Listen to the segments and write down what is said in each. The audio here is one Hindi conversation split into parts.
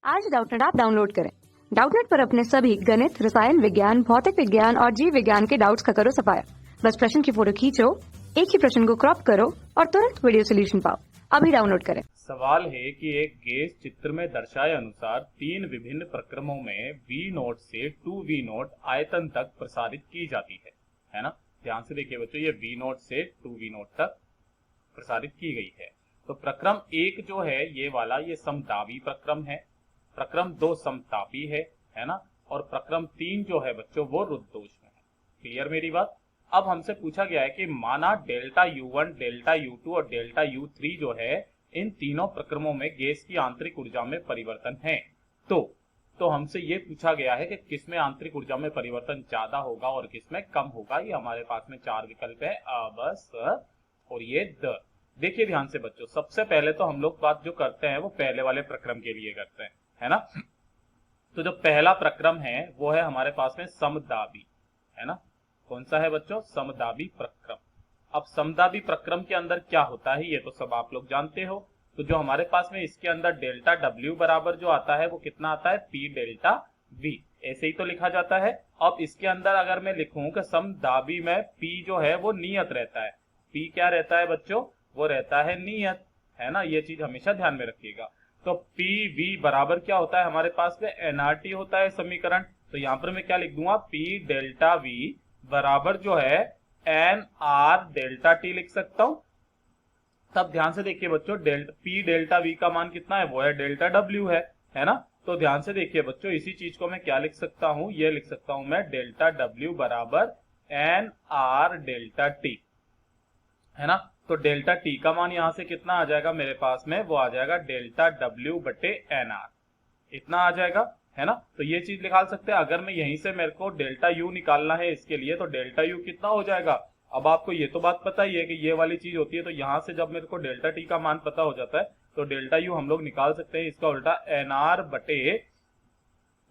आज डाउटनेट ऐप डाउनलोड करें। डाउटनेट पर अपने सभी गणित, रसायन विज्ञान, भौतिक विज्ञान और जीव विज्ञान के डाउट्स का करो सफाया। बस प्रश्न की फोटो खींचो, एक ही प्रश्न को क्रॉप करो और तुरंत वीडियो सोल्यूशन पाओ। अभी डाउनलोड करें। सवाल है कि एक गेज चित्र में दर्शाए अनुसार तीन विभिन्न प्रक्रमों में V नोट से 2V नोट आयतन तक प्रसारित की जाती है ना। ध्यान से देखिए बच्चों, ये V नोट से 2V नोट तक प्रसारित की गई है। तो प्रक्रम एक जो है ये वाला, ये समदाबी प्रक्रम है। प्रक्रम दो समतापी है ना। और प्रक्रम तीन जो है बच्चों वो रुद्धोष्म है। क्लियर मेरी बात। अब हमसे पूछा गया है कि माना डेल्टा U1, डेल्टा U2 और डेल्टा U3 जो है इन तीनों प्रक्रमों में गैस की आंतरिक ऊर्जा में परिवर्तन है। तो हमसे ये पूछा गया है कि किसमें आंतरिक ऊर्जा में परिवर्तन ज्यादा होगा और किसमें कम होगा। ये हमारे पास में चार विकल्प है, अ, स और ये द। देखिए ध्यान से बच्चों, सबसे पहले तो हम लोग बात जो करते हैं वो पहले वाले प्रक्रम के लिए करते हैं, है ना। तो जो पहला प्रक्रम है वो है हमारे पास में समदाबी, है ना। कौन सा है बच्चों? समदाबी प्रक्रम। अब समदाबी प्रक्रम के अंदर क्या होता है ये तो सब आप लोग जानते हो। तो जो हमारे पास में इसके अंदर डेल्टा W बराबर जो आता है वो कितना आता है? P डेल्टा V, ऐसे ही तो लिखा जाता है। अब इसके अंदर अगर मैं लिखूं कि समदाबी में P जो है वो नियत रहता है। P क्या रहता है बच्चों? वो रहता है नियत, है ना। ये चीज हमेशा ध्यान में रखिएगा। तो PV बराबर क्या होता है हमारे पास में? NRT होता है समीकरण। तो यहां पर मैं क्या लिख दूंगा? P डेल्टा V बराबर जो है NR डेल्टा T लिख सकता हूं। तब ध्यान से देखिए बच्चों, P डेल्टा V का मान कितना है? वो है डेल्टा W है ना। तो ध्यान से देखिए बच्चों, इसी चीज को मैं क्या लिख सकता हूं? ये लिख सकता हूं मैं डेल्टा W बराबर NR डेल्टा T, है ना। तो डेल्टा T का मान यहां से कितना आ जाएगा मेरे पास में? वो आ जाएगा डेल्टा W बटे NR, इतना आ जाएगा, है ना। तो ये चीज निकाल सकते हैं। अगर मैं यहीं से मेरे को डेल्टा U निकालना है इसके लिए, तो डेल्टा U कितना हो जाएगा? अब आपको ये तो बात पता ही है कि ये वाली चीज होती है। तो यहां से जब मेरे को डेल्टा T का मान पता हो जाता है तो डेल्टा U हम लोग निकाल सकते हैं, इसका उल्टा NR बटे,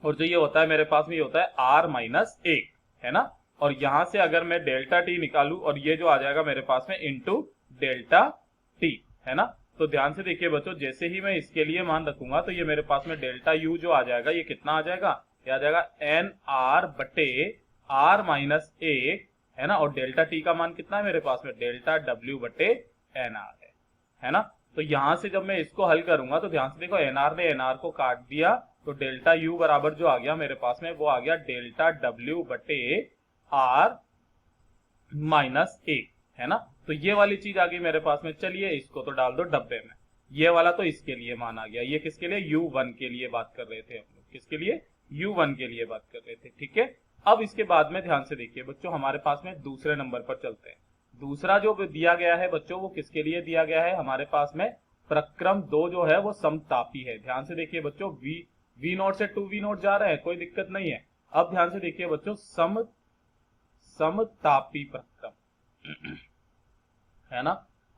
और जो ये होता है मेरे पास में ये होता है R माइनस 1, है ना। और यहां से अगर मैं डेल्टा T निकालू और ये जो आ जाएगा मेरे पास में इंटू डेल्टा T, है ना। तो ध्यान से देखिए बच्चों, जैसे ही मैं इसके लिए मान रखूंगा तो ये मेरे पास में डेल्टा U जो आ जाएगा ये कितना आ जाएगा? ये आ जाएगा NR बटे R माइनस 1, है ना। और डेल्टा T का मान कितना है मेरे पास में? डेल्टा W बटे NR है ना। तो यहां से जब मैं इसको हल करूंगा तो ध्यान से देखो, NR ने NR को काट दिया तो डेल्टा U बराबर जो आ गया मेरे पास में वो आ गया डेल्टा W बटे R माइनस 1, है ना। तो ये वाली चीज आ गई मेरे पास में। चलिए इसको तो डाल दो डब्बे में। ये वाला तो इसके लिए मान आ गया। ये किसके लिए? U1 के लिए बात कर रहे थे हम लोग। किसके लिए? U1 के लिए बात कर रहे थे, ठीक है। अब इसके बाद में ध्यान से देखिए बच्चों, हमारे पास में दूसरे नंबर पर चलते हैं। दूसरा जो दिया गया है बच्चों वो किसके लिए दिया गया है? हमारे पास में प्रक्रम दो जो है वो समतापी है। ध्यान से देखिए बच्चों, V नोट से 2V नोट जा रहे हैं, कोई दिक्कत नहीं है। अब ध्यान से देखिए बच्चों, समतापी प्रक्रम है ना।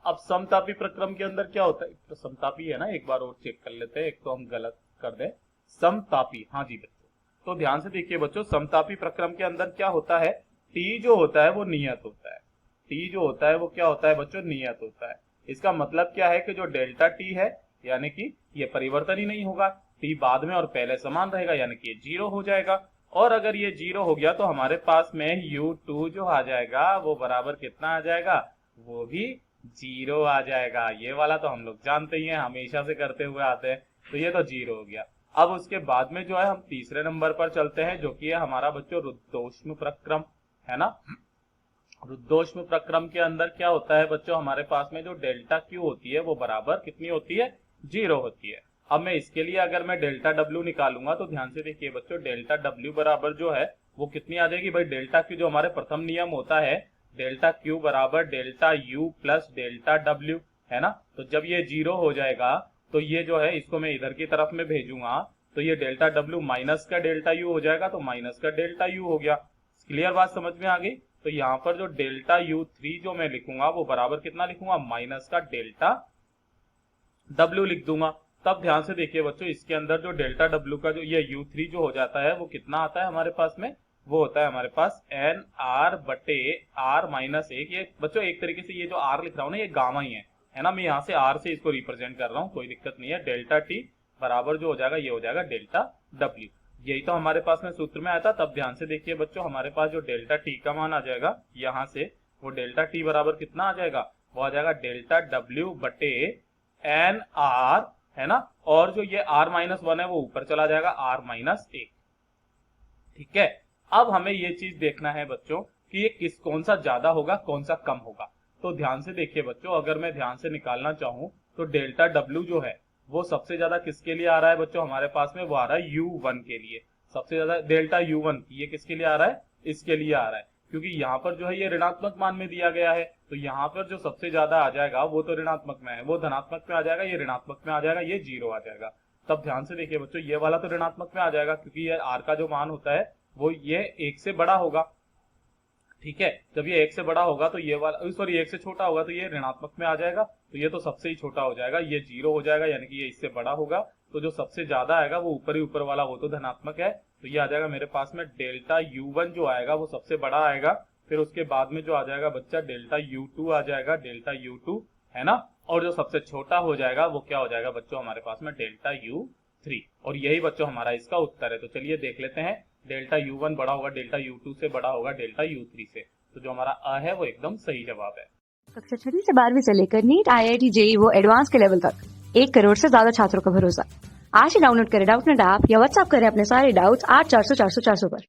अब समतापी प्रक्रम के अंदर क्या होता है? तो समतापी है ना, एक बार और चेक कर लेते हैं, एक तो हम गलत कर दें। समतापी, हाँ जी बच्चों। तो ध्यान से देखिए बच्चों, समतापी प्रक्रम के अंदर क्या होता है? T जो होता है वो नियत होता है। T जो होता है वो क्या होता है बच्चों? नियत होता है। इसका मतलब क्या है कि जो डेल्टा T है यानी कि ये परिवर्तन ही नहीं होगा। T बाद में और पहले समान रहेगा, यानी कि ये 0 हो जाएगा। और अगर ये 0 हो गया तो हमारे पास में U2 जो आ जाएगा वो बराबर कितना आ जाएगा? वो भी 0 आ जाएगा। ये वाला तो हम लोग जानते ही हैं, हमेशा से करते हुए आते हैं। तो ये तो 0 हो गया। अब उसके बाद में जो है हम तीसरे नंबर पर चलते हैं, जो कि है हमारा बच्चों रुद्धोष्म प्रक्रम, है ना। रुद्धोष्म प्रक्रम के अंदर क्या होता है बच्चों? हमारे पास में जो डेल्टा Q होती है वो बराबर कितनी होती है? 0 होती है। अब मैं इसके लिए अगर मैं डेल्टा W निकालूंगा तो ध्यान से देखिए बच्चों, डेल्टा W बराबर जो है वो कितनी आ जाएगी भाई? डेल्टा Q जो हमारे प्रथम नियम होता है, डेल्टा Q बराबर delta U plus delta W, है ना। तो जब ये 0 हो जाएगा तो ये जो है इसको मैं इधर की तरफ में भेजूंगा तो ये डेल्टा W माइनस का डेल्टा U हो जाएगा, तो माइनस का डेल्टा U हो गया। क्लियर बात समझ में आ गई। तो यहाँ पर जो डेल्टा U3 जो मैं लिखूंगा वो बराबर कितना लिखूंगा? माइनस का डेल्टा W लिख दूंगा। तब ध्यान से देखिए बच्चों, इसके अंदर जो डेल्टा W का जो ये U3 जो हो जाता है वो कितना आता है हमारे पास में? वो होता है हमारे पास NR बटे R माइनस 1। ये बच्चों एक तरीके से ये जो R लिख रहा हूं ना ये गामा ही है ना। मैं यहाँ से R से इसको रिप्रेजेंट कर रहा हूँ, कोई दिक्कत नहीं है। डेल्टा T बराबर जो हो जाएगा ये हो जाएगा डेल्टा डब्ल्यू। यही तो हमारे पास में सूत्र में आया था। तब ध्यान से देखिए बच्चों, हमारे पास जो डेल्टा टी का मान आ जाएगा यहाँ से, वो डेल्टा टी बराबर कितना आ जाएगा, वो आ जाएगा डेल्टा डब्ल्यू बटे एन आर, है ना। और जो ये r माइनस 1 है वो ऊपर चला जाएगा r माइनस 1। ठीक है, अब हमें ये चीज देखना है बच्चों कि ये कौन सा ज्यादा होगा कौन सा कम होगा। तो ध्यान से देखिए बच्चों, अगर मैं ध्यान से निकालना चाहूं तो डेल्टा डब्ल्यू जो है वो सबसे ज्यादा किसके लिए आ रहा है बच्चों, हमारे पास में वो आ रहा है U1 के लिए। सबसे ज्यादा डेल्टा U1 ये किसके लिए आ रहा है, इसके लिए आ रहा है, क्योंकि यहाँ पर जो है ये ऋणात्मक मान में दिया गया है। तो यहाँ पर जो सबसे ज्यादा आ जाएगा वो तो ऋणात्मक में है, वो धनात्मक में आ जाएगा, ये ऋणात्मक में आ जाएगा, ये 0 आ जाएगा। तब ध्यान से देखिए बच्चों, ये वाला तो ऋणात्मक में आ जाएगा क्योंकि ये r का जो मान होता है वो ये 1 से बड़ा होगा। ठीक है, जब ये 1 से बड़ा होगा तो ये वाला, सॉरी 1 से छोटा होगा तो ये ऋणात्मक में आ जाएगा, तो ये तो सबसे ही छोटा हो जाएगा, ये 0 हो जाएगा, यानी कि ये इससे बड़ा होगा। तो जो सबसे ज्यादा आएगा वो ऊपर ही ऊपर वाला, वो तो धनात्मक है, तो ये आ जाएगा मेरे पास में डेल्टा U1 जो आएगा वो सबसे बड़ा आएगा। फिर उसके बाद में जो आ जाएगा बच्चा डेल्टा U2 आ जाएगा, डेल्टा U2, है ना। और जो सबसे छोटा हो जाएगा वो क्या हो जाएगा बच्चों, हमारे पास में डेल्टा U3। और यही बच्चों हमारा इसका उत्तर है। तो चलिए देख लेते हैं, डेल्टा U1 बड़ा होगा डेल्टा U2 से, बड़ा होगा डेल्टा U3 से। तो जो हमारा अ है वो एकदम सही जवाब है। कक्षा 6 से 12वीं से लेकर नीट, IIT, जेईई वो एडवांस के लेवल तक 1 करोड़ से ज्यादा छात्रों का भरोसा। आज ही डाउनलोड करें डाउटनेट ऐप या व्हाट्सएप करें अपने सारे डाउट्स 8400 400 400 पर।